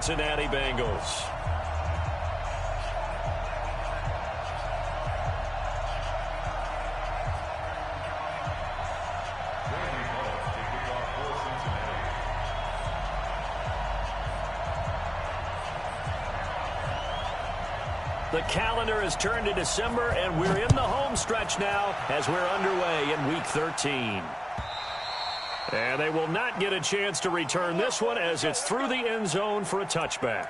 Cincinnati Bengals. The calendar has turned to December, and we're in the home stretch now as we're underway in Week 13. And they will not get a chance to return this one as it's through the end zone for a touchback.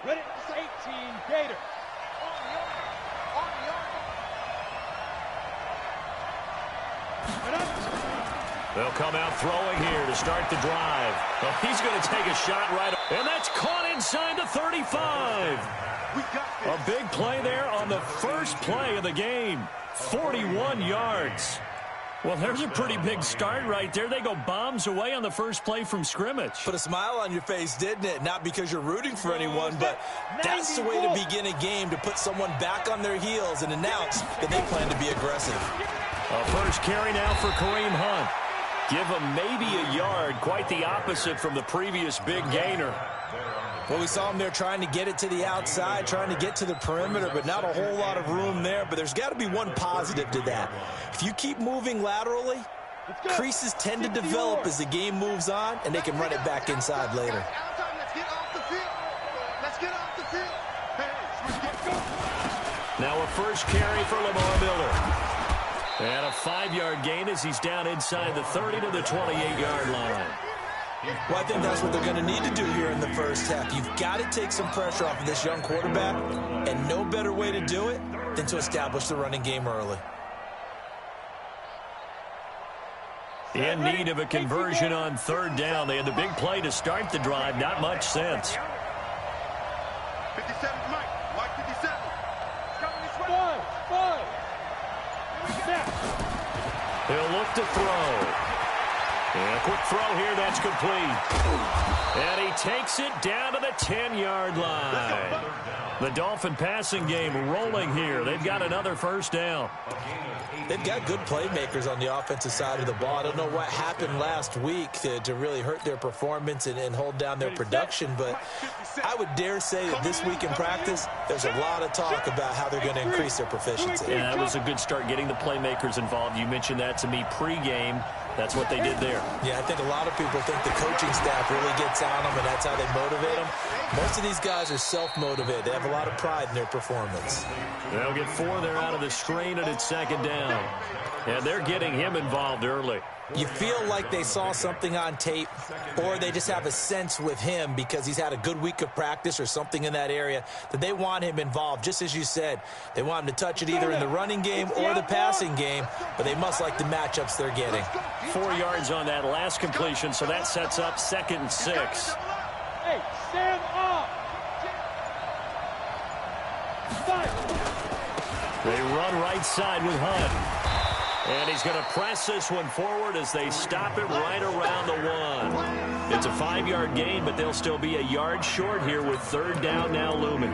Ready, 18, Gator. They'll come out throwing here to start the drive. Well, he's going to take a shot right, and that's caught inside the 35. A big play there on the first play of the game. 41 yards. Well, there's a pretty big start right there. They go bombs away on the first play from scrimmage. Put a smile on your face, didn't it? Not because you're rooting for anyone, but that's the way to begin a game, to put someone back on their heels and announce that they plan to be aggressive. A first carry now for Kareem Hunt. Give him maybe a yard, quite the opposite from the previous big gainer. Well, we saw him there trying to get it to the outside, trying to get to the perimeter, but not a whole lot of room there. But there's got to be one positive to that. If you keep moving laterally, creases tend to develop as the game moves on, and they can run it back inside later. Now a first carry for Lamar Miller. And a 5-yard gain as he's down inside the 30 to the 28-yard line. Well, I think that's what they're going to need to do here in the first half. You've got to take some pressure off of this young quarterback, and no better way to do it than to establish the running game early. In need of a conversion on third down. They had the big play to start the drive. Not much sense. 57, Mike 57. He'll look to throw. And a quick throw here, that's complete. And he takes it down to the 10-yard line. The Dolphin passing game rolling here. They've got another first down. They've got good playmakers on the offensive side of the ball. I don't know what happened last week to really hurt their performance and hold down their production, but I would dare say that this week in practice, there's a lot of talk about how they're going to increase their proficiency. Yeah, that was a good start getting the playmakers involved. You mentioned that to me pregame. That's what they did there. Yeah, I think a lot of people think the coaching staff really gets on them, and that's how they motivate them. Most of these guys are self-motivated. They have a lot of pride in their performance. They'll get 4 there out of the screen, and it's second down. And they're getting him involved early. You feel like they saw something on tape, or they just have a sense with him because he's had a good week of practice or something in that area that they want him involved. Just as you said, they want him to touch it either in the running game or the passing game, but they must like the matchups they're getting. 4 yards on that last completion, so that sets up 2nd and 6. Hey, stand up. They run right side with Hunt. And he's going to press this one forward as they stop it right around the 1. It's a 5-yard gain, but they'll still be a yard short here with third down now looming.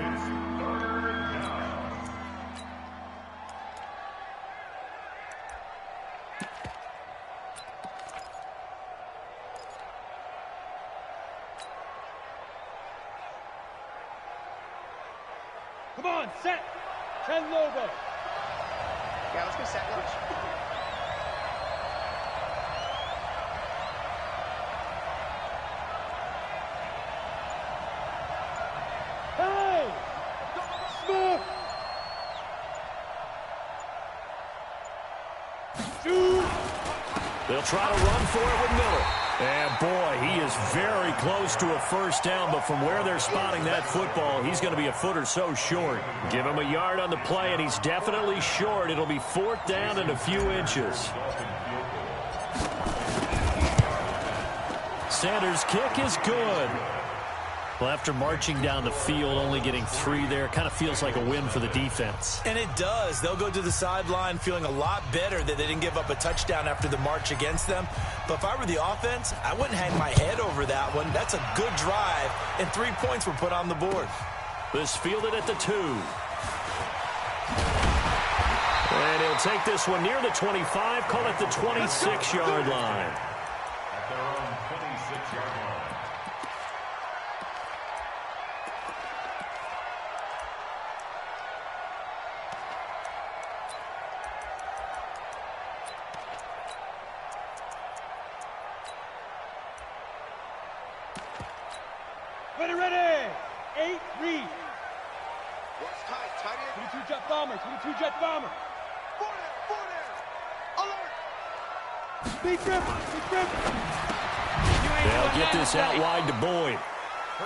Come on, set. 10 Lobo. Yeah, let's go set lunch. Hey! Smith! Shoot! They'll try to run for it with Miller. And, boy, he is very close to a first down, but from where they're spotting that football, he's going to be a foot or so short. Give him a yard on the play, and he's definitely short. It'll be 4th down and a few inches. Sanders' kick is good. Well, after marching down the field, only getting 3 there, kind of feels like a win for the defense. And it does. They'll go to the sideline feeling a lot better that they didn't give up a touchdown after the march against them. But if I were the offense, I wouldn't hang my head over that one. That's a good drive, and 3 points were put on the board. This fielded at the 2. And he'll take this one near the 25, call it the 26-yard line. At their own 26-yard line. Ready. 8 read. What's tight? Tight end. 22 jet bomber. 22 jet bomber. 4 there. Alert. Big grip. They'll get this out wide to Boyd.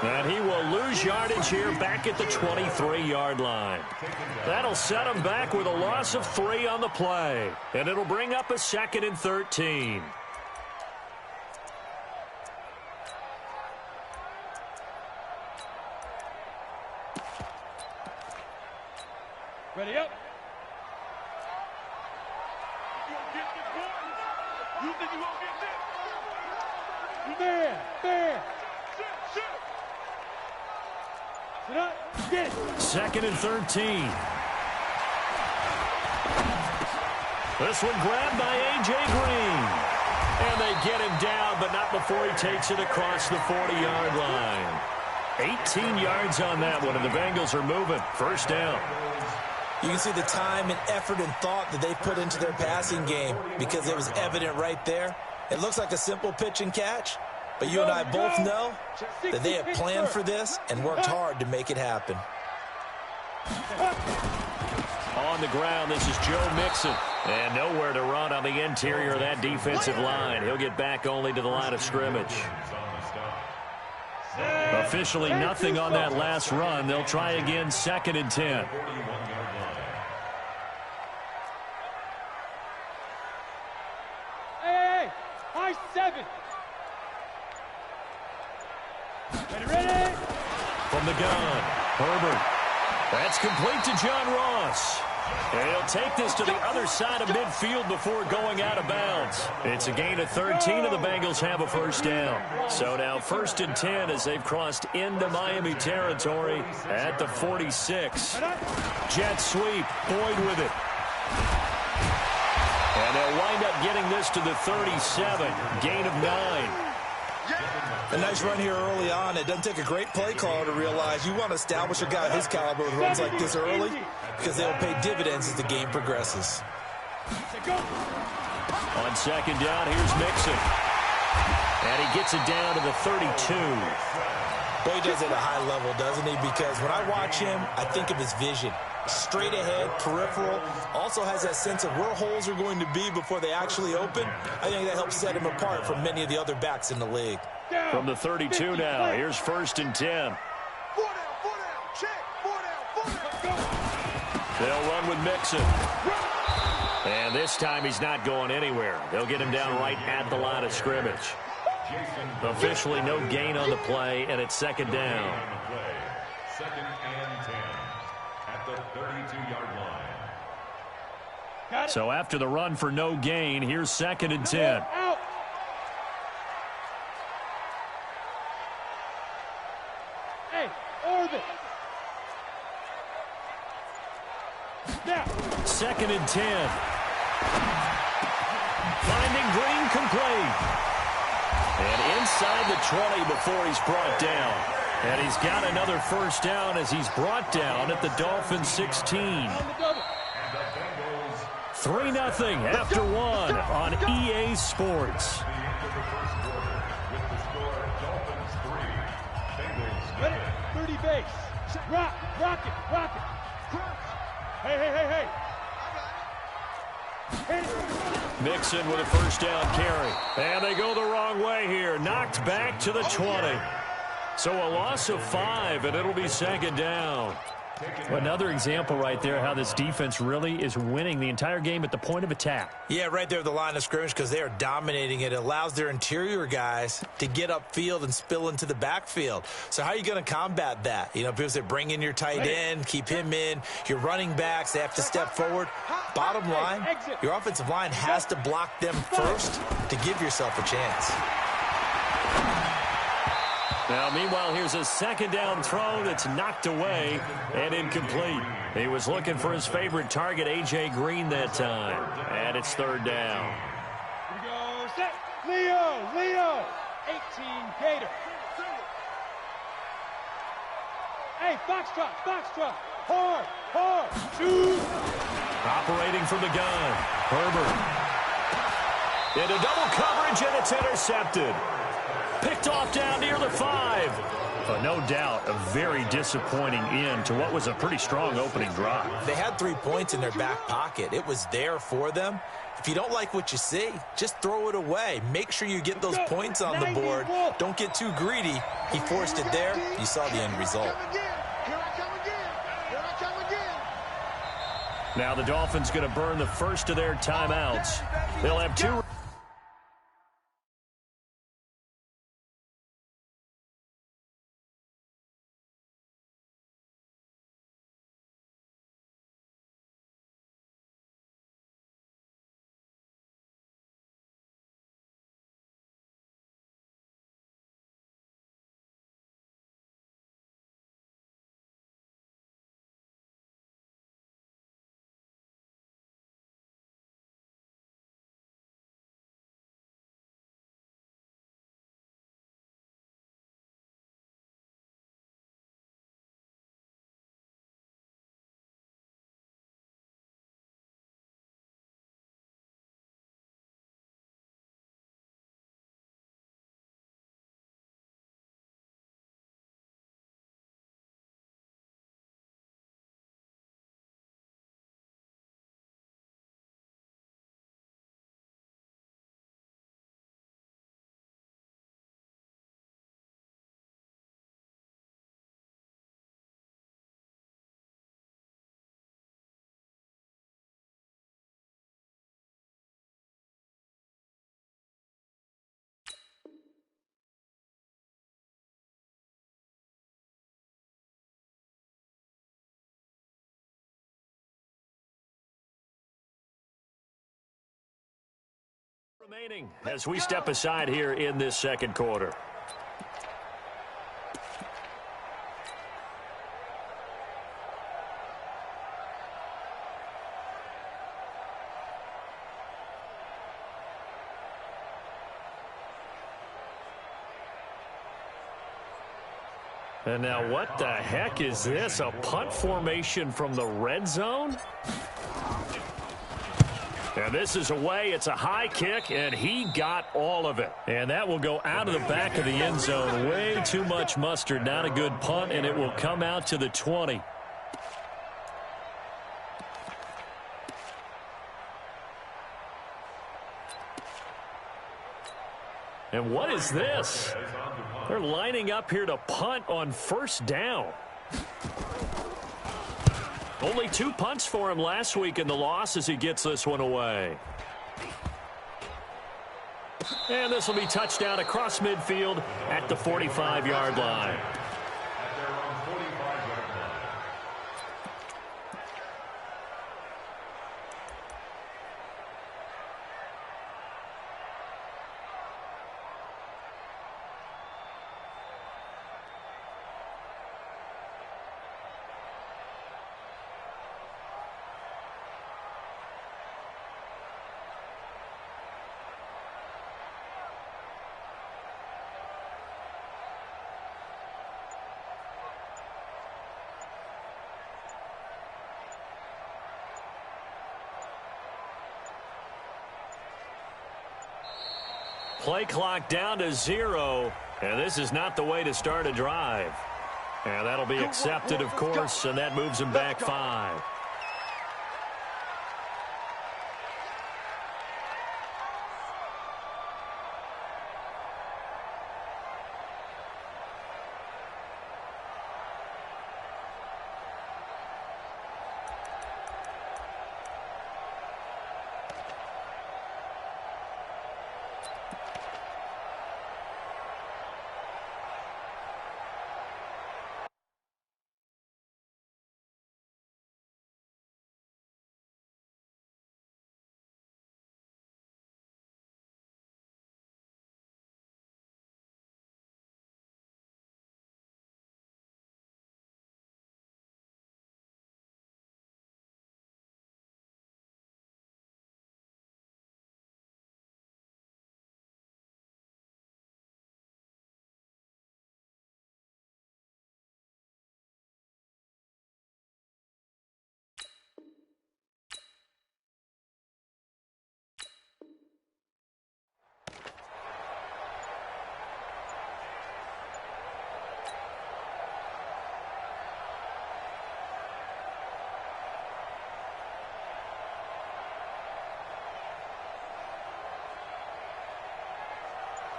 And he will lose yardage here back at the 23-yard line. That'll set him back with a loss of 3 on the play. And it'll bring up a 2nd and 13. Ready up. You think you won't get Man. Sit up. Get it. 2nd and 13. This one grabbed by A.J. Green. And they get him down, but not before he takes it across the 40-yard line. 18 yards on that one, and the Bengals are moving. First down. You can see the time and effort and thought that they put into their passing game because it was evident right there. It looks like a simple pitch and catch, but you and I both know that they have planned for this and worked hard to make it happen. On the ground, this is Joe Mixon. And nowhere to run on the interior of that defensive line. He'll get back only to the line of scrimmage. Officially nothing on that last run. They'll try again, 2nd and 10. Hey. High 7. Ready. From the gun, Herbert. That's complete to John Ross. And he'll take this to the other side of midfield before going out of bounds. It's a gain of 13, and the Bengals have a first down. So now 1st and 10 as they've crossed into Miami territory at the 46. Jet sweep, Boyd with it. And they'll wind up getting this to the 37, gain of 9. A nice run here early on. It doesn't take a great play caller to realize you want to establish a guy of his caliber who runs like this early because they'll pay dividends as the game progresses. On 2nd down, here's Mixon. And he gets it down to the 32. Boy, he does it at a high level, doesn't he? Because when I watch him, I think of his vision. Straight ahead, peripheral, also has that sense of where holes are going to be before they actually open. I think that helps set him apart from many of the other backs in the league. From the 32 now, here's 1st and 10. 4 down. Check. 4 down. They'll run with Mixon. And this time he's not going anywhere. They'll get him down right at the line of scrimmage. Officially no gain on the play, and it's 2nd down. 2nd and 10 at the 32-yard line. So after the run for no gain, here's 2nd and 10. Out. Hey, orbit. Now. 2nd and 10. Finding Green complete. And inside the 20 before he's brought down. And he's got another first down as he's brought down at the Dolphins 16. 3-0 after 1 on EA Sports. Ready? 30 base. Rock it. Hey. Mixon with a first down carry. And they go the wrong way here. Knocked back to the 20. So a loss of 5, and it'll be 2nd down. Another example right there how this defense really is winning the entire game at the point of attack. Yeah, right there at the line of scrimmage because they are dominating it. It allows their interior guys to get upfield and spill into the backfield. So how are you going to combat that? You know, people say bring in your tight end, keep him in. Your running backs, they have to step forward. Bottom line, your offensive line has to block them first to give yourself a chance. Now, meanwhile, here's a second down throw that's knocked away and incomplete. He was looking for his favorite target, A.J. Green, that time. And it's third down. Here we go, set, Leo, 18 Gator. Hey, Foxtrot, hard, shoot. Operating from the gun, Herbert. Into double coverage, and it's intercepted. Picked off down near the 5. No doubt a very disappointing end to what was a pretty strong opening drive. They had 3 points in their back pocket. It was there for them. If you don't like what you see, just throw it away. Make sure you get those points on the board. Don't get too greedy. He forced it there. You saw the end result. Now the Dolphins going to burn the first of their timeouts. They'll have 2. Remaining as we step aside here in this second quarter. And now what the heck is this? A punt formation from the red zone? And this is away. It's a high kick, and he got all of it. And that will go out of the back of the end zone. Way too much mustard. Not a good punt, and it will come out to the 20. And what is this? They're lining up here to punt on first down. Only 2 punts for him last week in the loss as he gets this one away. And this will be touchdown across midfield at the 45-yard line. Play clock down to 0, and this is not the way to start a drive. And that'll be accepted, of course, and that moves him back 5.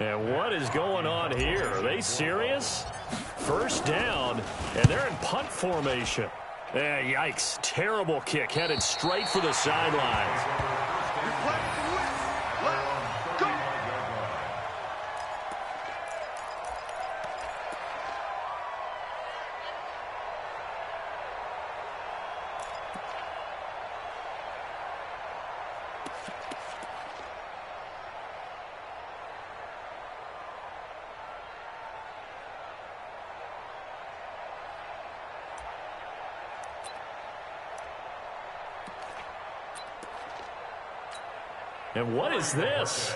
And what is going on here? Are they serious? First down, and they're in punt formation. Yikes. Terrible kick headed straight for the sidelines. And what is this?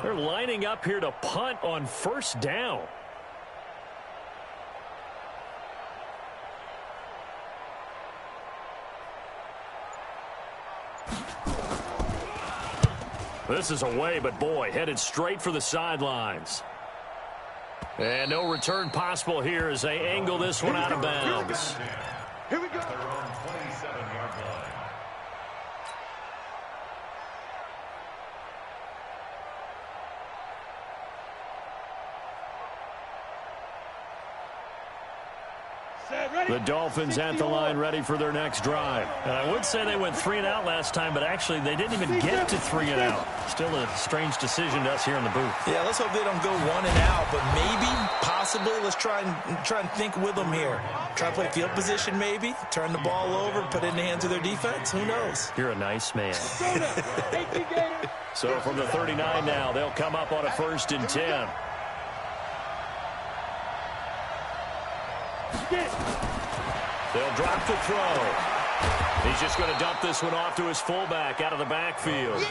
They're lining up here to punt on first down. This is away, but boy, headed straight for the sidelines. And no return possible here as they angle this one out of bounds. Here we go. At their own 27-yard line. The Dolphins at the line ready for their next drive. And I would say they went 3 and out last time, but actually they didn't even get to 3 and out. Still a strange decision to us here in the booth. Yeah, let's hope they don't go 1 and out, but maybe, possibly, let's try and think with them here. Try to play field position maybe, turn the ball over, put it in the hands of their defense. Who knows? You're a nice man. So from the 39 now, they'll come up on a 1st and 10. They'll drop the throw. He's just going to dump this one off to his fullback out of the backfield.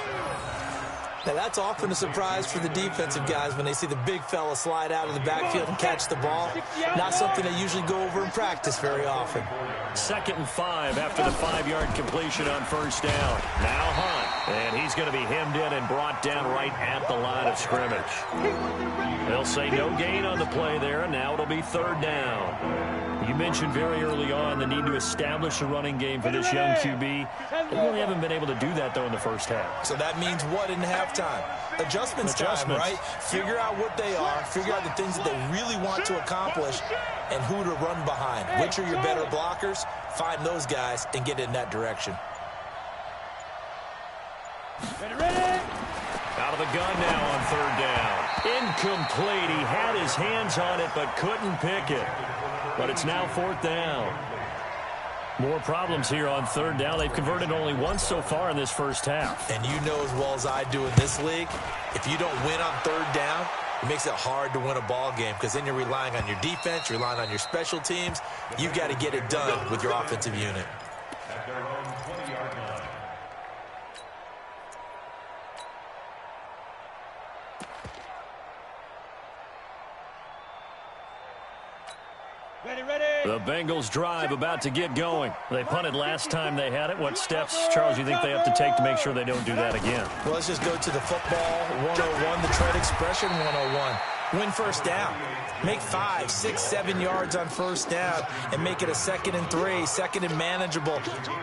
Now, that's often a surprise for the defensive guys when they see the big fella slide out of the backfield and catch the ball. Not something they usually go over in practice very often. 2nd and 5 after the 5-yard completion on first down. Now Hunt, and he's going to be hemmed in and brought down right at the line of scrimmage. They'll say no gain on the play there, and now it'll be 3rd down. You mentioned very early on the need to establish a running game for this young QB. They really haven't been able to do that, though, in the first half. So that means what in halftime? Adjustments time, right? Figure out what they are, figure out the things that they really want to accomplish, and who to run behind. Which are your better blockers? Find those guys and get in that direction. Out of the gun now on 3rd down. Incomplete. He had his hands on it but couldn't pick it. But it's now 4th down. More problems here on 3rd down. They've converted only once so far in this first half. And you know as well as I do in this league, if you don't win on 3rd down, it makes it hard to win a ball game because then you're relying on your defense, you're relying on your special teams. You've got to get it done with your offensive unit. At their own 20-yard line. The Bengals drive about to get going. They punted last time they had it. What steps, Charles, you think they have to take to make sure they don't do that again? Well, let's just go to the football 101, the trade expression 101. Win first down. Make 5, 6, 7 yards on first down and make it a 2nd and 3, 2nd and manageable.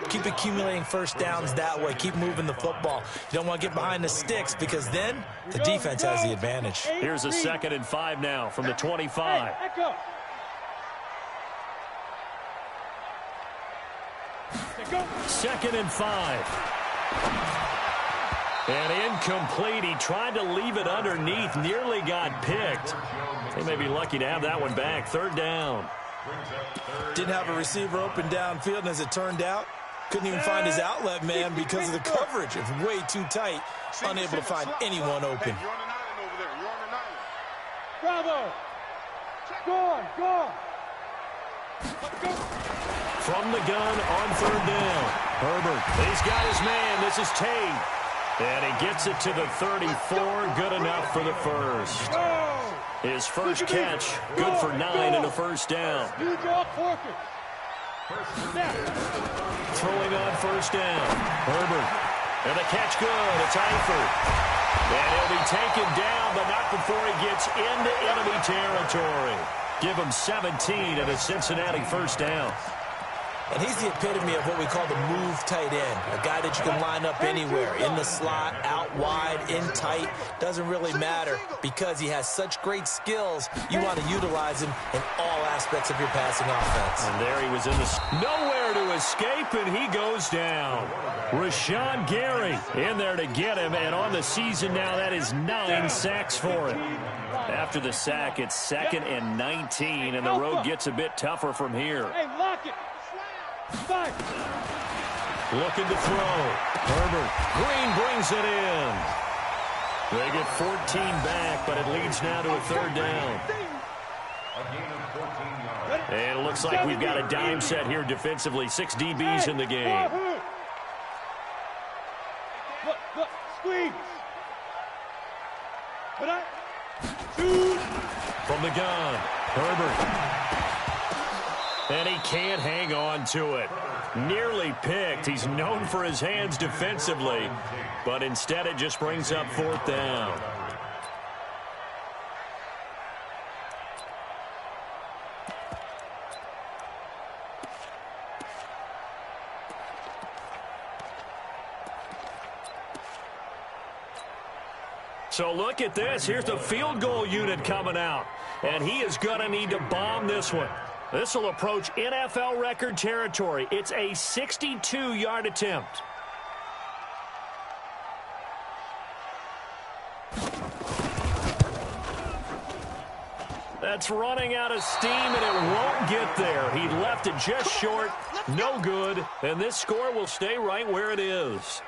Keep accumulating first downs that way. Keep moving the football. You don't want to get behind the sticks because then the defense has the advantage. Here's a 2nd and 5 now from the 25. Second and 5. And incomplete. He tried to leave it underneath. Nearly got picked. They may be lucky to have that one back. 3rd down. Didn't have a receiver open downfield, and as it turned out, couldn't even find his outlet man because of the coverage. It's way too tight. Unable to find anyone open. You're on an island over there. You're on an island. Bravo. Go on. From the gun on 3rd down. Herbert, he's got his man. This is Tate. And he gets it to the 34. Good enough for the first. His first catch, good for 9 and a first down. Throwing on first down. Herbert. And the catch good. It's Eifert. And he'll be taken down, but not before he gets into enemy territory. Give him 17 and a Cincinnati first down. And he's the epitome of what we call the move tight end, a guy that you can line up anywhere, in the slot, out wide, in tight. Doesn't really matter because he has such great skills. You want to utilize him in all aspects of your passing offense. And there he was in the nowhere to escape, and he goes down. Rashawn Gary in there to get him, and on the season now, that is 9 sacks for him. After the sack, it's 2nd and 19, and the road gets a bit tougher from here. Hey, lock it. Back. Looking to throw. Herbert. Green brings it in. They get 14 back, but it leads now to a 3rd down. And it looks like we've got a dime set here defensively. 6 DBs in the game. Look, squeeze. Shoot. From the gun, Herbert. And he can't hang on to it. Nearly picked. He's known for his hands defensively, but instead it just brings up 4th down. So look at this. Here's the field goal unit coming out, and he is going to need to bomb this one. This will approach NFL record territory. It's a 62-yard attempt. That's running out of steam, and it won't get there. He left it just short. No good. And this score will stay right where it is.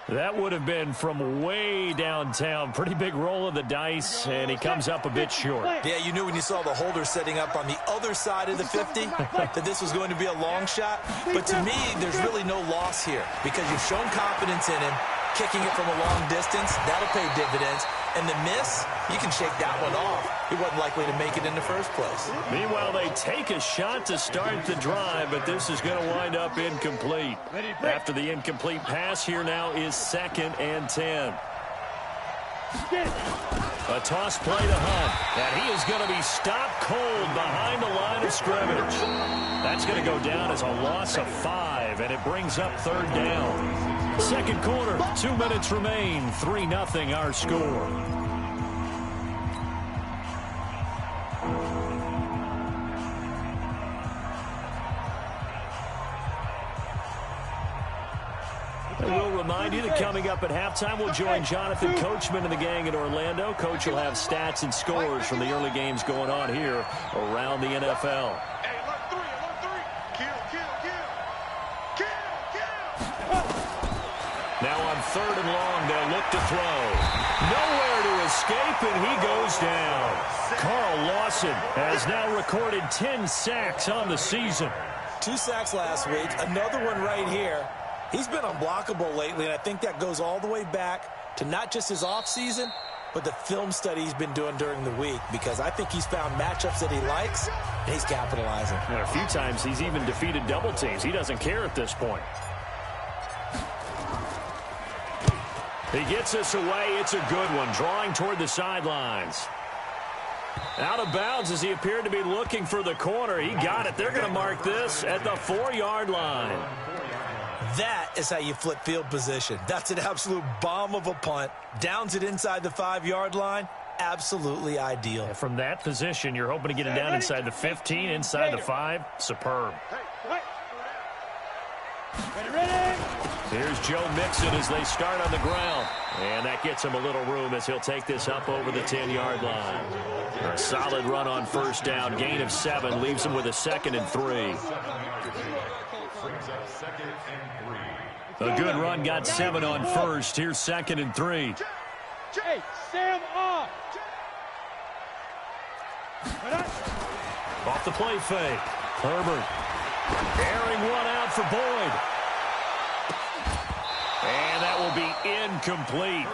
That would have been from way downtown. Pretty big roll of the dice, and he comes up a bit short. Yeah, you knew when you saw the holder setting up on the other side of the 50 that this was going to be a long shot. But to me, there's really no loss here because you've shown confidence in him. Kicking it from a long distance, that'll pay dividends. And the miss, you can shake that one off. He wasn't likely to make it in the first place. Meanwhile, they take a shot to start the drive, but this is going to wind up incomplete. After the incomplete pass, here now is 2nd and 10. A toss play to Hunt, and he is going to be stopped cold behind the line of scrimmage. That's going to go down as a loss of 5, and it brings up 3rd down. Second quarter, 2 minutes remain, 3-0 our score. And we'll remind you that coming up at halftime, we'll join Jonathan Coachman and the gang in Orlando. Coach will have stats and scores from the early games going on here around the NFL. Hey, alert 3, alert 3. Kill. Now on 3rd and long, they'll look to throw. Nowhere to escape, and he goes down. Carl Lawson has now recorded 10 sacks on the season. 2 sacks last week, another one right here. He's been unblockable lately, and I think that goes all the way back to not just his offseason, but the film study he's been doing during the week, because I think he's found matchups that he likes, and he's capitalizing. And a few times he's even defeated double teams. He doesn't care at this point. He gets us away. It's a good one, drawing toward the sidelines. Out of bounds as he appeared to be looking for the corner. He got it. They're going to mark this at the 4-yard line. That is how you flip field position. That's an absolute bomb of a punt. Downs it inside the 5-yard line. Absolutely ideal. And from that position, you're hoping to get it down inside the 15, inside the 5. Superb. Ready. Here's Joe Mixon as they start on the ground. And that gets him a little room as he'll take this up over the 10-yard line. A solid run on 1st down. Gain of 7 leaves him with a 2nd and 3. A good run got 7 on 1st. Here's 2nd and 3. Hey, Sam off. Off the play fake. Herbert airing one out for Boyd. And that will be incomplete.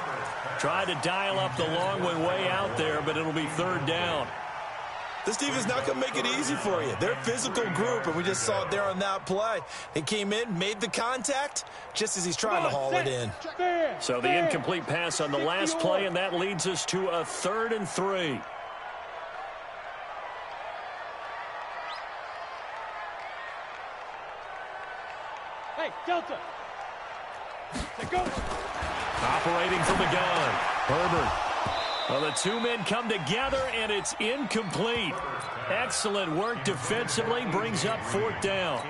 Tried to dial up the long one way out there, but it'll be 3rd down. This defense not going to make it easy for you. They're a physical group, and we just saw it there on that play. They came in, made the contact, just as he's trying to haul it in. So the incomplete pass on the last play, and that leads us to a 3rd and 3. Delta. Go. Operating from the gun. Herbert. Well, the two men come together, and it's incomplete. Excellent work defensively. Brings up 4th down.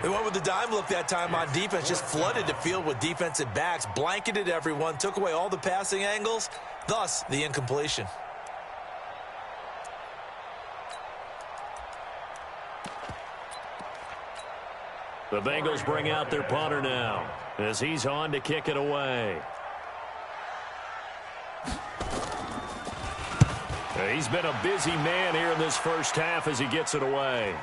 They went with the dime look that time on defense. Just flooded the field with defensive backs. Blanketed everyone. Took away all the passing angles. Thus, the incompletion. The Bengals bring out their punter now as he's on to kick it away. He's been a busy man here in this first half as he gets it away.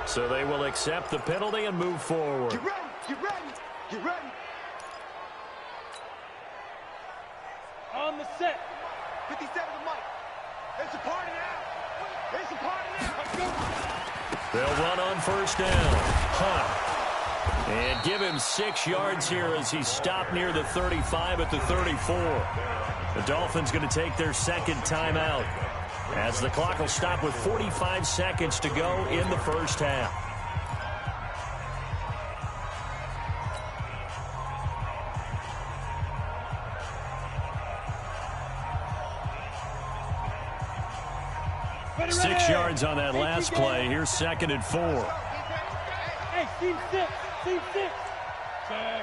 So they will accept the penalty and move forward. Get ready, get ready, get ready. On the set. 57 to Mike. There's a party now. There's a party now. They'll run on 1st down. Hunt. And give him 6 yards here as he's stopped near the 35 at the 34. The Dolphins going to take their 2nd timeout as the clock will stop with 45 seconds to go in the first half. Ready, 6 yards on that last play. Here's 2nd and 4. Hey, team 6. Team 6.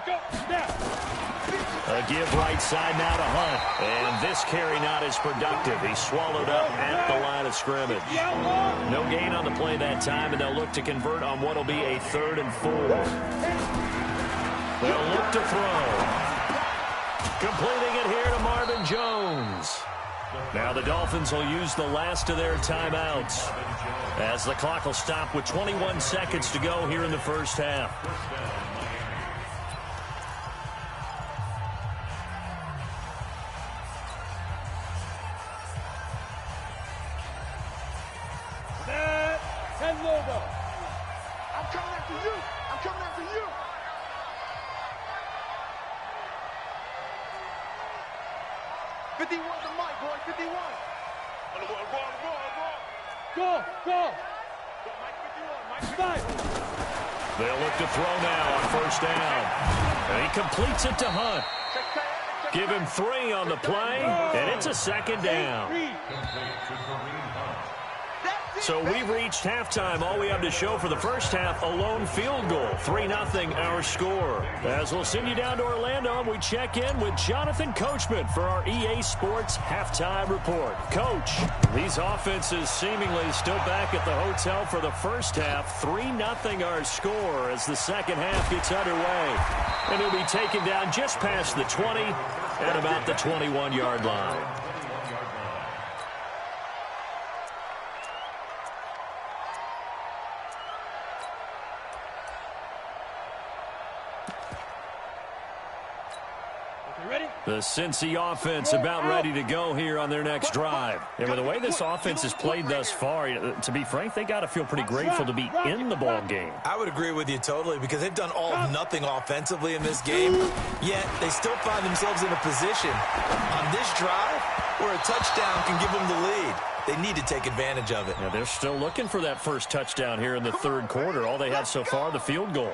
Go. Now. A give right side now to Hunt. And this carry not as productive. He's swallowed up at the line of scrimmage. No gain on the play that time, and they'll look to convert on what will be a 3rd and 4. They'll look to throw. Completing it here to Marvin Jones. Now the Dolphins will use the last of their timeouts as the clock will stop with 21 seconds to go here in the first half. Ten logo. I'm coming after you. I'm coming after you. '51 to Mike, boy. 51. Go. Go. Mike 51. Mike 51. Five. They'll look to throw now on 1st down. And he completes it to Hunt. Give him 3 on the play, and it's a 2nd down. So we've reached halftime. All we have to show for the first half, a lone field goal. 3-0 our score. As we'll send you down to Orlando, and we check in with Jonathan Coachman for our EA Sports Halftime Report. Coach, these offenses seemingly still back at the hotel for the first half. 3-0 our score as the second half gets underway. And he'll be taken down just past the 20 at about the 21-yard line. The Cincy offense about ready to go here on their next drive. And with the way this offense has played thus far, to be frank, they got to feel pretty grateful to be in the ball game. I would agree with you totally because they've done all of nothing offensively in this game, yet they still find themselves in a position on this drive where a touchdown can give them the lead. They need to take advantage of it. Yeah, they're still looking for that first touchdown here in the third quarter. All they have so far, the field goal.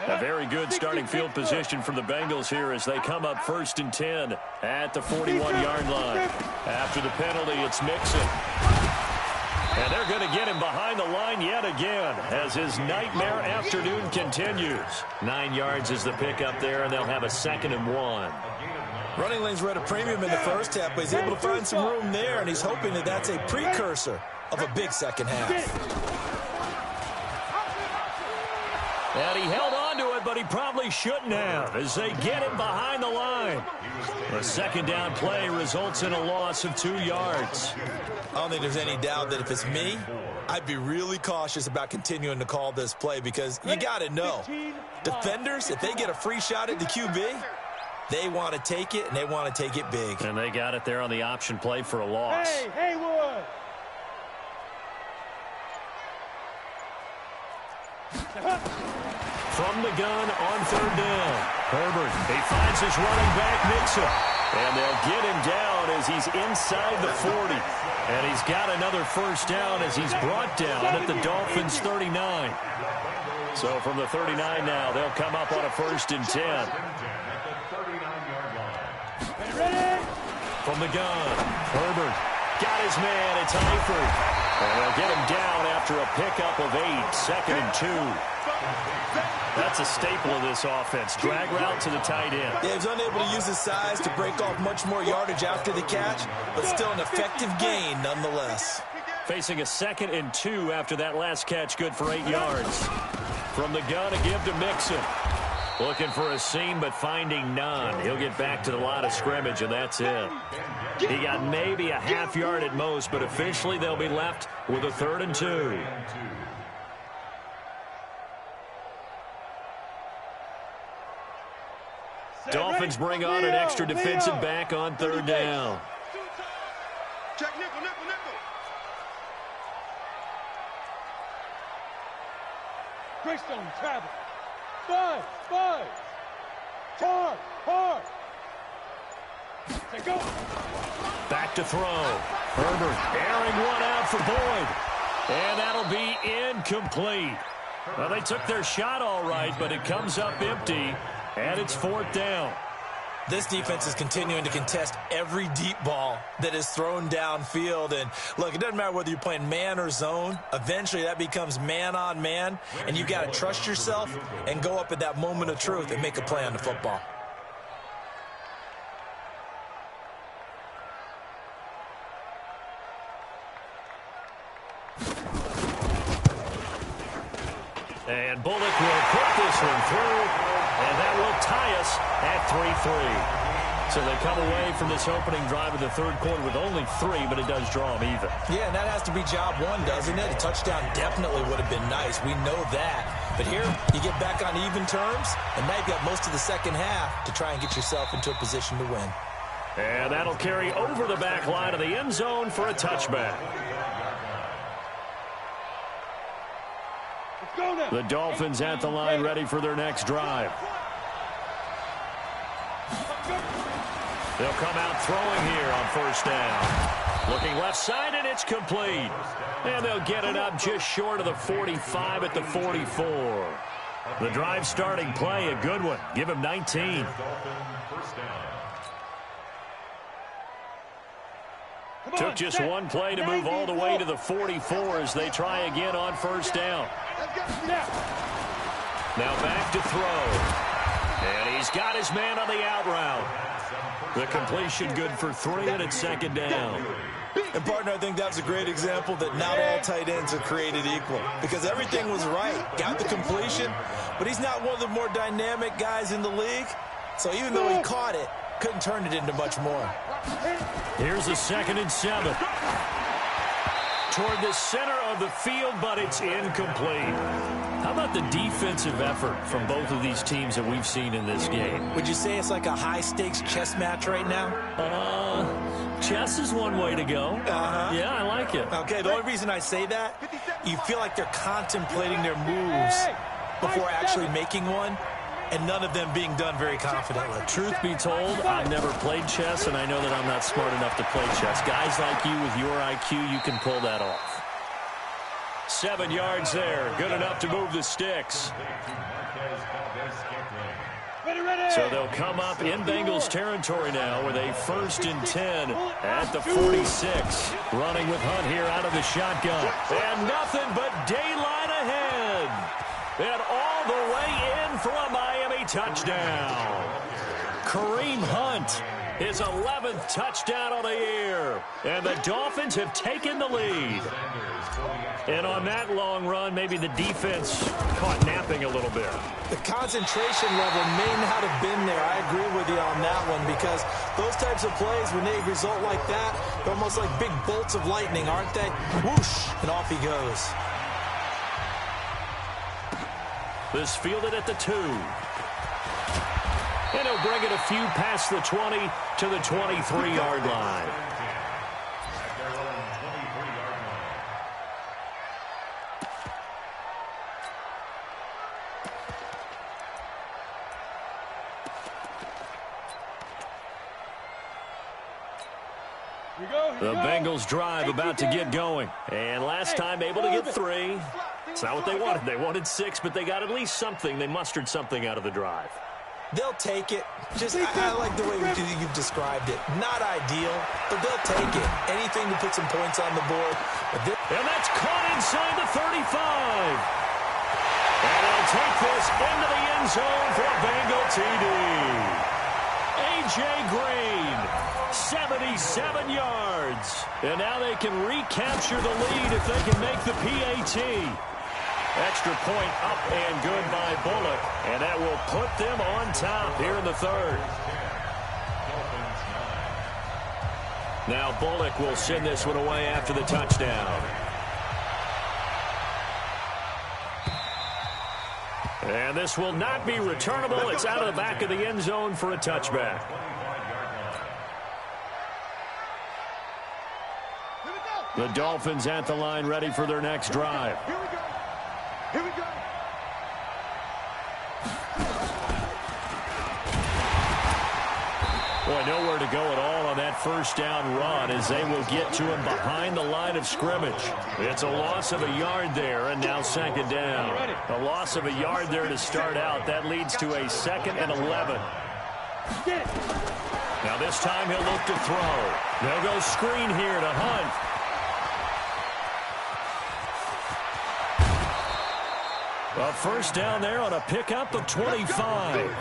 A very good starting field position for the Bengals here as they come up 1st and 10 at the 41-yard line. After the penalty, it's Mixon. And they're going to get him behind the line yet again as his nightmare afternoon continues. 9 yards is the pickup there, and they'll have a 2nd and 1. Running lanes were at a premium in the first half, but he's able to find some room there, and he's hoping that that's a precursor of a big second half. And he held on to it, but he probably shouldn't have as they get him behind the line. A 2nd down play results in a loss of 2 yards. I don't think there's any doubt that if it's me, I'd be really cautious about continuing to call this play because you got to know, defenders, if they get a free shot at the QB, they want to take it, and they want to take it big. And they got it there on the option play for a loss. Hey, Haywood! From the gun on 3rd down. Herbert, he finds his running back, Mixon. And they'll get him down down as he's inside the 40. And he's got another first down as he's brought down at the Dolphins' 39. So from the 39 now, they'll come up on a 1st and 10. From the gun, Herbert got his man. It's Eifert. And they'll get him down after a pickup of 8, 2nd and 2. That's a staple of this offense. Drag route to the tight end. Yeah, he was unable to use his size to break off much more yardage after the catch, but still an effective gain nonetheless. Facing a 2nd and 2 after that last catch, good for 8 yards. From the gun, a give to Mixon. Looking for a seam, but finding none. He'll get back to the line of scrimmage, and that's it. He got maybe a half yard at most, but officially they'll be left with a 3rd and 2. Dolphins bring on an extra defensive back on 3rd down. Check nickel, nickel, nickel. Greystone travel. 5. Hard. Say go. Back to throw. Herbert airing one out for Boyd. And that'll be incomplete. Well, they took their shot all right, but it comes up empty, and it's 4th down. This defense is continuing to contest every deep ball that is thrown downfield. And, look, it doesn't matter whether you're playing man or zone. Eventually, that becomes man-on-man, and you've got to trust yourself and go up at that moment of truth and make a play on the football. And Bullock will put this one through, and that will tie us at 3-3. So they come away from this opening drive of the 3rd quarter with only 3, but it does draw them even. Yeah, and that has to be job 1, doesn't it? A touchdown definitely would have been nice. We know that. But here, you get back on even terms, and now you've got most of the second half to try and get yourself into a position to win. And that'll carry over the back line of the end zone for a touchback. The Dolphins at the line, ready for their next drive. They'll come out throwing here on 1st down. Looking left side, and it's complete. And they'll get it up just short of the 45 at the 44. The drive starting play, a good one. Give him 19. Took just one play to move all the way to the 44 as they try again on 1st down. Now back to throw. And he's got his man on the out route. The completion good for 3, and it's 2nd down. And, partner, I think that was a great example that not all tight ends are created equal. Because everything was right. Got the completion, but he's not one of the more dynamic guys in the league. So even though he caught it, couldn't turn it into much more. Here's a 2nd and 7. Toward the center of the field, but it's incomplete. How about the defensive effort from both of these teams that we've seen in this game? Would you say it's like a high-stakes chess match right now? Chess is one way to go. Yeah, I like it. Okay, the only reason I say that, you feel like they're contemplating their moves before actually making one, and none of them being done very confidently. Truth be told, I've never played chess, and I know that I'm not smart enough to play chess. Guys like you with your IQ, you can pull that off. 7 yards there. Good enough to move the sticks. So they'll come up in Bengals territory now with a 1st and 10 at the 46. Running with Hunt here out of the shotgun. And nothing but daylight ahead. And all the way in for a Miami touchdown. Kareem Hunt, his 11th touchdown of the year. And the Dolphins have taken the lead. And on that long run, maybe the defense caught napping a little bit. The concentration level may not have been there. I agree with you on that one, because those types of plays, when they result like that, they're almost like big bolts of lightning, aren't they? Whoosh, and off he goes. This fielded at the 2. And he'll bring it a few past the 20 to the 23-yard line. The Bengals drive about to get going. And last time able to get 3. It's not what they wanted. They wanted 6, but they got at least something. They mustered something out of the drive. They'll take it. I like the way you've described it. Not ideal, but they'll take it. Anything to put some points on the board. And that's caught inside the 35. And they'll take this into the end zone for a Bengal TD. A.J. Green, 77 yards. And now they can recapture the lead if they can make the PAT. Extra point up and good by Bullock. And that will put them on top here in the third. Now Bullock will send this one away after the touchdown. And this will not be returnable. It's out of the back of the end zone for a touchback. The Dolphins at the line ready for their next drive. Here we go. Here we go. Boy, nowhere to go at all on that first down run as they will get to him behind the line of scrimmage. It's a loss of a yard there, and now second down. A loss of a yard there to start out. That leads to a 2nd and 11. Now this time he'll look to throw. They'll go screen here to Hunt. A first down there on a pickup of 25.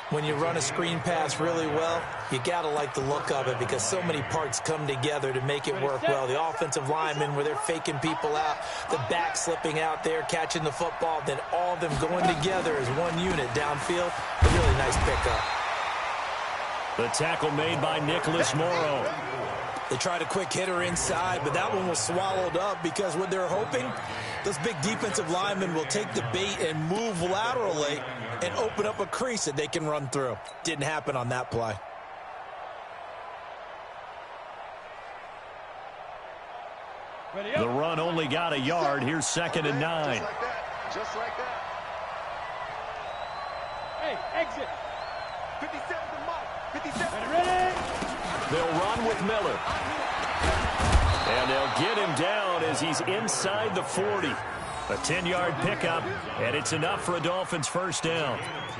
When you run a screen pass really well, you got to like the look of it because so many parts come together to make it work well. The offensive linemen where they're faking people out, the back slipping out there, catching the football, then all of them going together as one unit downfield. A really nice pickup. The tackle made by Nicholas Morrow. They tried a quick hitter inside, but that one was swallowed up because what they're hoping, those big defensive linemen will take the bait and move laterally and open up a crease that they can run through. Didn't happen on that play. The run only got a yard. Here's 2nd and 9. Just like that. Just like that. Hey, exit. 57 to Mike. 57. Ready? They'll run with Miller. And they'll get him down as he's inside the 40. A 10-yard pickup, and it's enough for a Dolphins first down.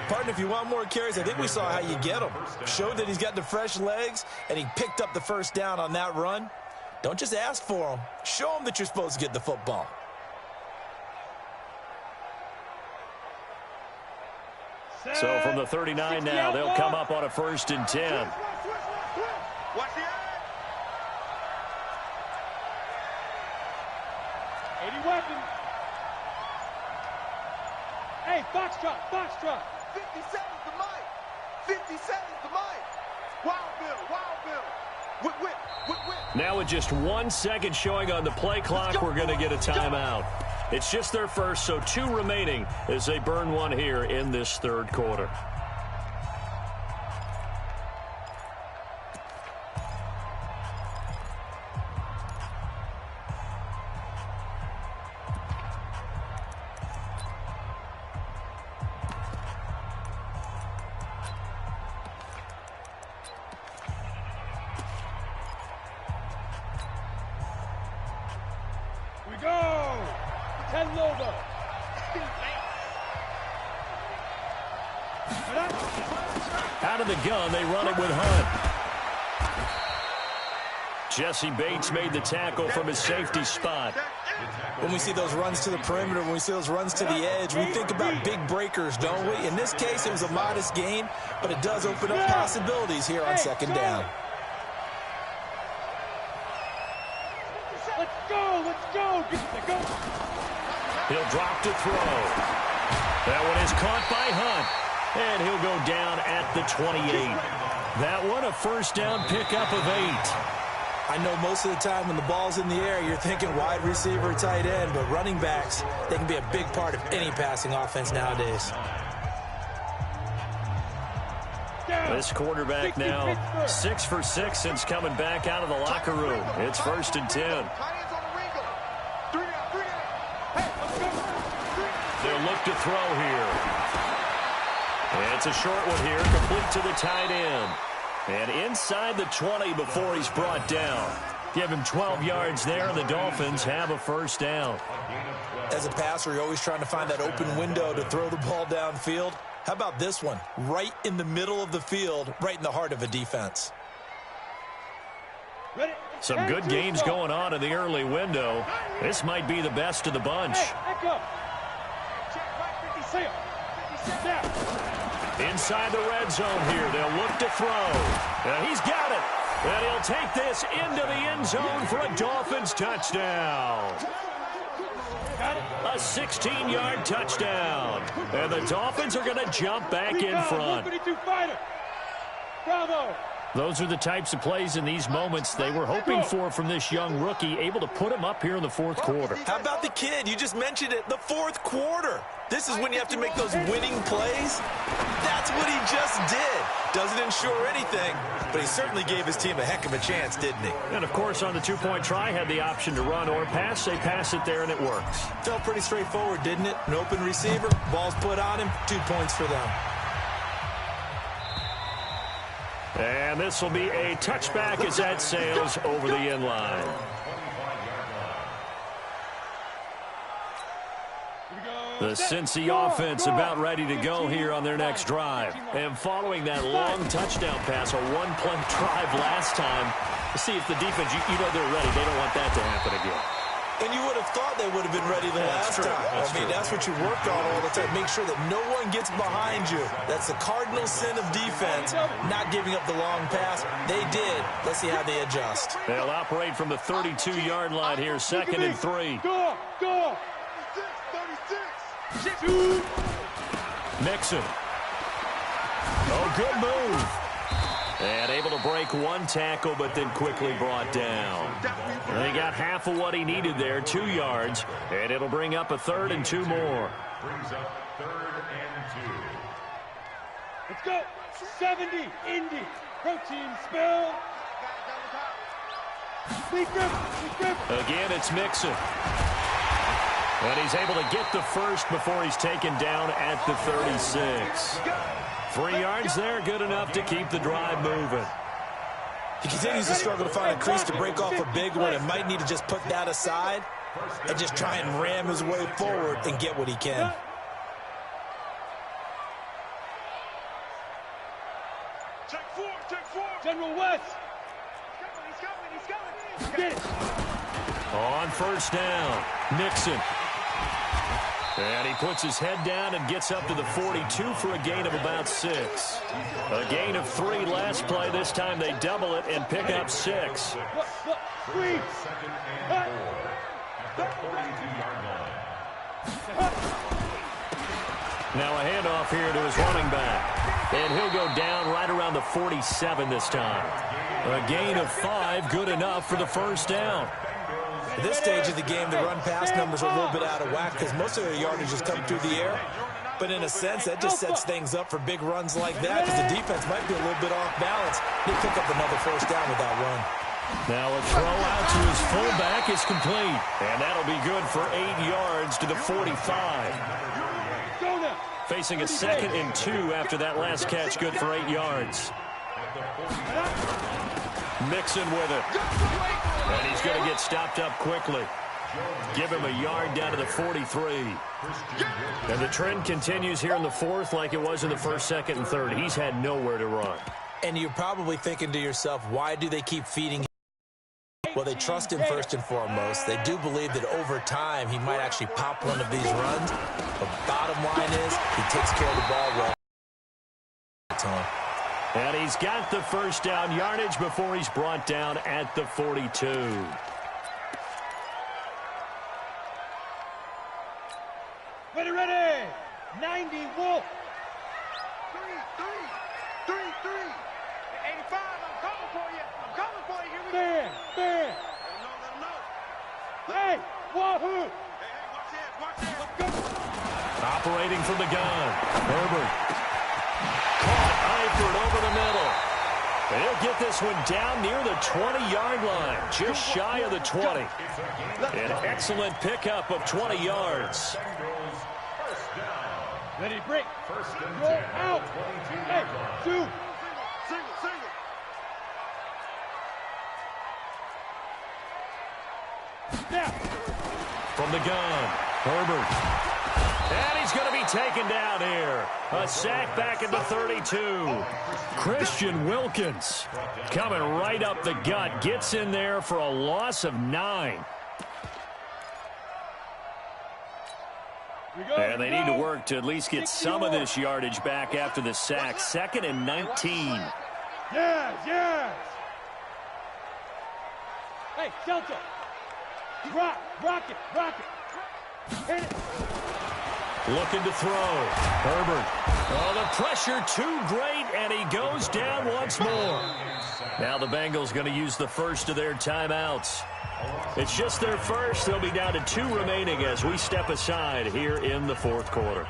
Partner, if you want more carries, I think we saw how you get him. Showed that he's got the fresh legs, and he picked up the first down on that run. Don't just ask for him. Show him that you're supposed to get the football. So from the 39 now, they'll come up on a 1st and 10. Watch the eye. 80 weapons. Hey, Foxtrot, Foxtrot. 57 to Mike. 57 to Mike. Wild Bill. Whip. Now with just 1 second showing on the play clock, we're going to get a timeout. It's just their first, so 2 remaining as they burn one here in this third quarter. We go. 10 over. Out of the gun, they run it with Hunt. Jesse Bates made the tackle from his safety spot. When we see those runs to the perimeter, when we see those runs to the edge, we think about big breakers, don't we? In this case, it was a modest gain, but it does open up possibilities here on 2nd down. Let's go. Go. He'll drop to throw. That one is caught by Hunt. And he'll go down at the 28. That one, a first down pickup of 8. I know most of the time when the ball's in the air, you're thinking wide receiver, tight end, but running backs, they can be a big part of any passing offense nowadays. This quarterback now 6 for 6 since coming back out of the locker room. It's 1st and 10. They'll look to throw here. And it's a short one here, complete to the tight end. And inside the 20 before he's brought down. Give him 12 yards there, and the Dolphins have a first down. As a passer, you're always trying to find that open window to throw the ball downfield. How about this one? Right in the middle of the field, right in the heart of a defense. Some good games going on in the early window. This might be the best of the bunch. Inside the red zone here, they'll look to throw. He's got it. And he'll take this into the end zone for a Dolphins touchdown. A 16-yard touchdown. And the Dolphins are going to jump back in front. Bravo. Those are the types of plays in these moments they were hoping for from this young rookie, able to put him up here in the fourth quarter. How about the kid? You just mentioned it, the fourth quarter. This is when you have to make those winning plays. That's what he just did. Doesn't ensure anything, but he certainly gave his team a heck of a chance, didn't he? And, of course, on the two-point try, had the option to run or pass. They pass it there, and it works. Felt pretty straightforward, didn't it? An open receiver, ball's put on him, 2 points for them. And this will be a touchback as that sails over the end line. The Cincy offense about ready to go here on their next drive. And following that long touchdown pass, a one-play drive last time, to see if the defense, you know they're ready. They don't want that to happen again. And you would have thought they would have been ready the last time. That's what you work on all the time. Make sure that no one gets behind you. That's the cardinal sin of defense, not giving up the long pass. They did. Let's see how they adjust. They'll operate from the 32-yard line here, 2nd and 3. Go. 36. Mixon. Oh, good move. And able to break one tackle, but then quickly brought down. And he got half of what he needed there, 2 yards. And it'll bring up a 3rd and 2 more. Brings up 3rd and 2. Let's go. 70, Indy. Protein spill. Again, it's Mixon. And he's able to get the first before he's taken down at the 36. 3 yards there, good enough to keep the drive moving. He continues to struggle to find a crease to break off a big one and might need to just put that aside and just try and ram his way forward and get what he can. Check four. General West. He's coming. Get it. On first down, Mixon. And he puts his head down and gets up to the 42 for a gain of about 6. A gain of 3 last play. This time they double it and pick up 6. Now a handoff here to his running back. And he'll go down right around the 47 this time. A gain of 5, good enough for the first down. At this stage of the game, the run-pass numbers are a little bit out of whack because most of their yardage is coming through the air. But in a sense, that just sets things up for big runs like that because the defense might be a little bit off balance. They pick up another first down with that run. Now a throw out to his fullback is complete. And that'll be good for 8 yards to the 45. Facing a 2nd and 2 after that last catch, good for 8 yards. Mixon with it. And he's going to get stopped up quickly. Give him a yard down to the 43. And the trend continues here in the 4th like it was in the 1st, 2nd, and 3rd. He's had nowhere to run. And you're probably thinking to yourself, why do they keep feeding him? Well, they trust him first and foremost. They do believe that over time he might actually pop one of these runs. But bottom line is he takes care of the ball well. And he's got the first down yardage before he's brought down at the 42. Ready. 90, Wolf. 3. 85, I'm coming for you. Here we go. Bam. Let him know. Hey, wahoo. Hey, watch this. Operating from the gun. Herbert. Caught Eifert over the middle. And he'll get this one down near the 20-yard line, just shy of the 20. An excellent pickup of 20 yards. Ready, break. Roll out. Hey, 2. Single. From the gun, Herbert. And he's going to be taken down here. A sack back at the 32. Christian Wilkins coming right up the gut. Gets in there for a loss of 9. And they need to work to at least get some of this yardage back after the sack. 2nd and 19. Yes. Hey, Shelter. Rock it. Hit it. Looking to throw. Herbert. Oh, the pressure too great, and he goes down once more. Now the Bengals going to use the first of their timeouts. It's just their first. They'll be down to 2 remaining as we step aside here in the 4th quarter.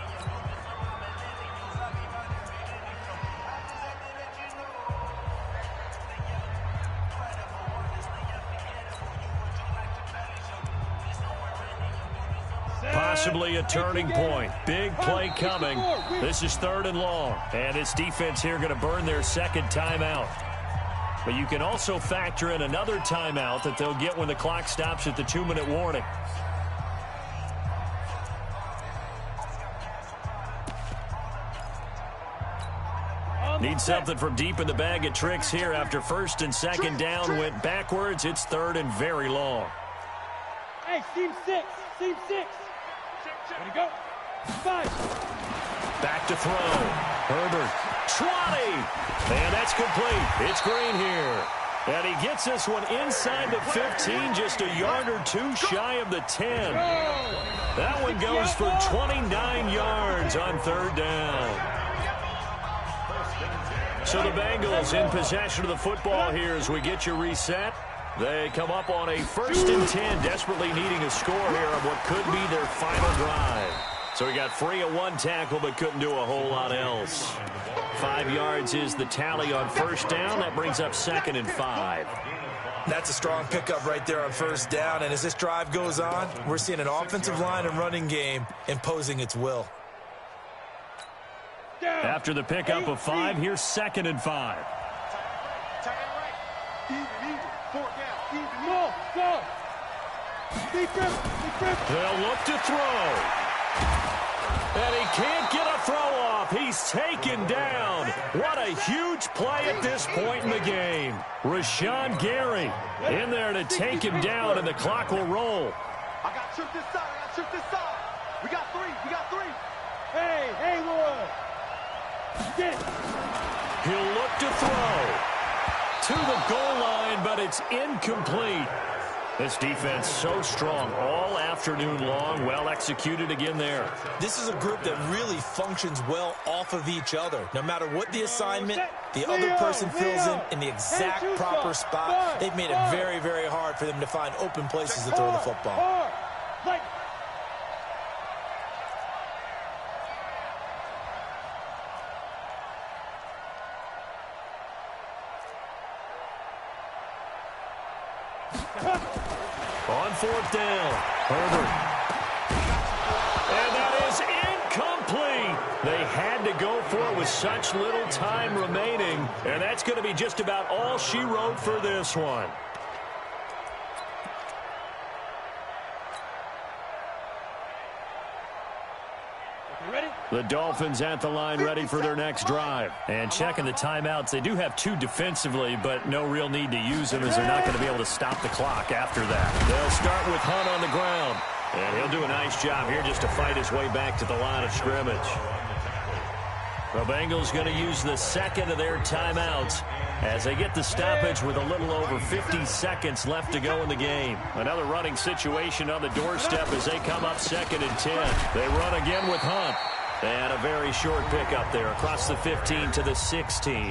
Possibly a turning point. Big play coming. This is 3rd and long. And this defense here going to burn their 2nd timeout. But you can also factor in another timeout that they'll get when the clock stops at the 2-minute warning. Need something from deep in the bag of tricks here after 1st and 2nd down went backwards. It's 3rd and very long. Hey, team 6. Ready to go. 5. Back to throw. Herbert. 20. And that's complete. It's Green here. And he gets this one inside the 15, just a yard or 2 shy of the 10. That one goes for 29 yards on 3rd down. So the Bengals in possession of the football here as we get you reset. They come up on a 1st and 10, desperately needing a score here on what could be their final drive. So he got free of 1 tackle but couldn't do a whole lot else. 5 yards is the tally on 1st down. That brings up 2nd and 5. That's a strong pickup right there on 1st down. And as this drive goes on, we're seeing an offensive line and running game imposing its will. After the pickup of 5, here's 2nd and 5. They'll look to throw. And he can't get a throw off. He's taken down. What a huge play at this point in the game. Rashawn Gary in there to take him down, and the clock will roll. I got tripped this side. We got 3. Hey, Lord. Get it. He'll look to throw to the goal line, but it's incomplete. This defense so strong all afternoon long. Well executed again there. This is a group that really functions well off of each other. No matter what the assignment, the other person fills in the exact proper spot. They've made it very, very hard for them to find open places to throw the football. On 4th down, Herbert. And that is incomplete. They had to go for it with such little time remaining. And that's going to be just about all she wrote for this one. The Dolphins at the line ready for their next drive. And checking the timeouts, they do have 2 defensively, but no real need to use them as they're not going to be able to stop the clock after that. They'll start with Hunt on the ground. And he'll do a nice job here just to fight his way back to the line of scrimmage. The Bengals going to use the 2nd of their timeouts as they get the stoppage with a little over 50 seconds left to go in the game. Another running situation on the doorstep as they come up 2nd and 10. They run again with Hunt. And a very short pickup there across the 15 to the 16.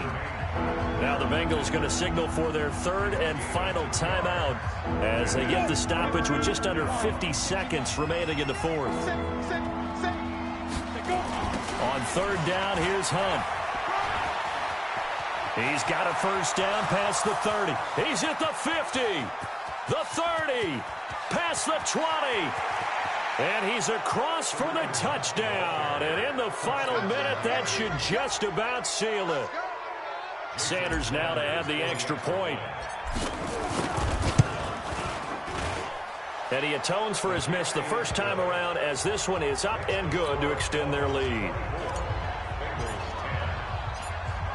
Now the Bengals going to signal for their 3rd and final timeout as they get the stoppage with just under 50 seconds remaining in the 4th. On 3rd down, here's Hunt. He's got a 1st down past the 30. He's at the 50, the 30, past the 20. And he's across for the touchdown. And in the final minute, that should just about seal it. Sanders now to add the extra point. And he atones for his miss the first time around as this one is up and good to extend their lead.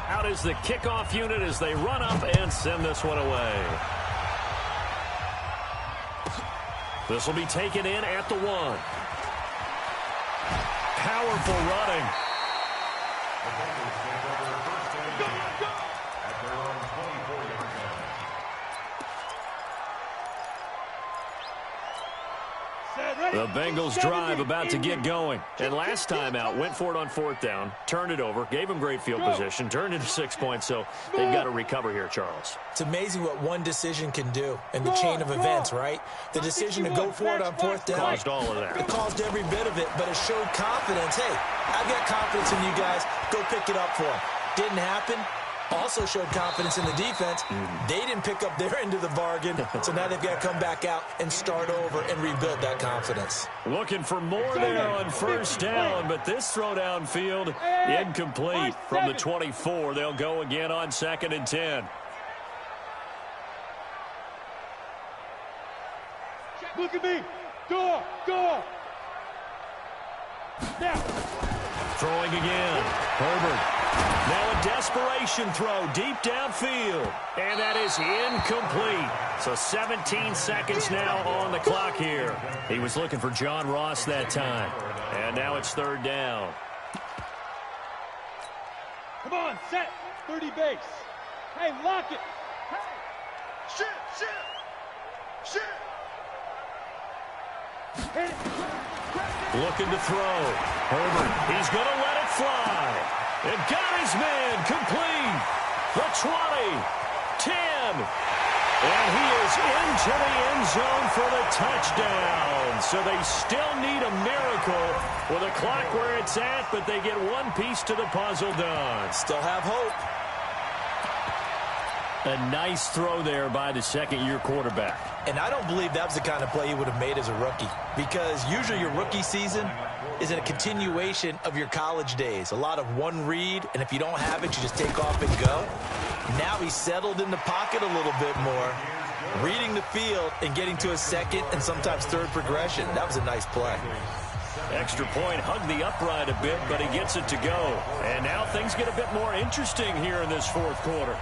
Out is the kickoff unit as they run up and send this one away. This will be taken in at the 1. Powerful running. The Bengals drive about to get going. And last time out, went for it on 4th down, turned it over, gave them great field position, turned into 6 points, so they've got to recover here, Charles. It's amazing what one decision can do in the chain of events, right? The decision to go for it on 4th down. Caused all of that. It caused every bit of it, but it showed confidence. Hey, I've got confidence in you guys. Go pick it up for them. Didn't happen. Also showed confidence in the defense. They didn't pick up their end of the bargain, so now they've got to come back out and start over and rebuild that confidence. Looking for more there on 1st down, but this throw downfield incomplete from the 24. They'll go again on 2nd and 10. Look at me. Go. Now. Throwing again. Herbert. Now a desperation throw deep downfield. And that is incomplete. So 17 seconds now on the clock here. He was looking for John Ross that time. And now it's 3rd down. Come on, set. 30 base. Hey, lock it. Hey. Shit. Hit it. Looking to throw. Herbert, he's going to let it fly. And got his man complete. The 20, 10. And he is into the end zone for the touchdown. So they still need a miracle with a clock where it's at, but they get one piece to the puzzle done. Still have hope. A nice throw there by the second-year quarterback. And I don't believe that was the kind of play he would have made as a rookie, because usually your rookie season is a continuation of your college days. A lot of one read, and if you don't have it, you just take off and go. Now he's settled in the pocket a little bit more, reading the field and getting to a second and sometimes third progression. That was a nice play. Extra point, hugged the upright a bit, but he gets it to go. And now things get a bit more interesting here in this 4th quarter.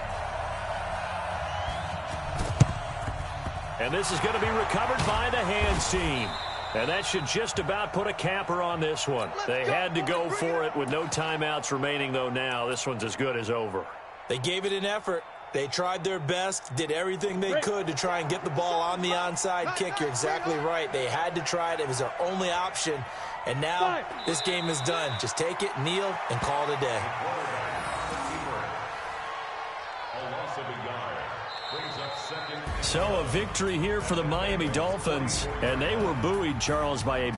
And this is going to be recovered by the hands team. And that should just about put a capper on this one. They had to go for it with no timeouts remaining, though now. This one's as good as over. They gave it an effort. They tried their best, did everything they could to try and get the ball on the onside kick. You're exactly right. They had to try it. It was their only option. And now this game is done. Just take it, kneel, and call it a day. So a victory here for the Miami Dolphins, and they were buoyed, Charles, by a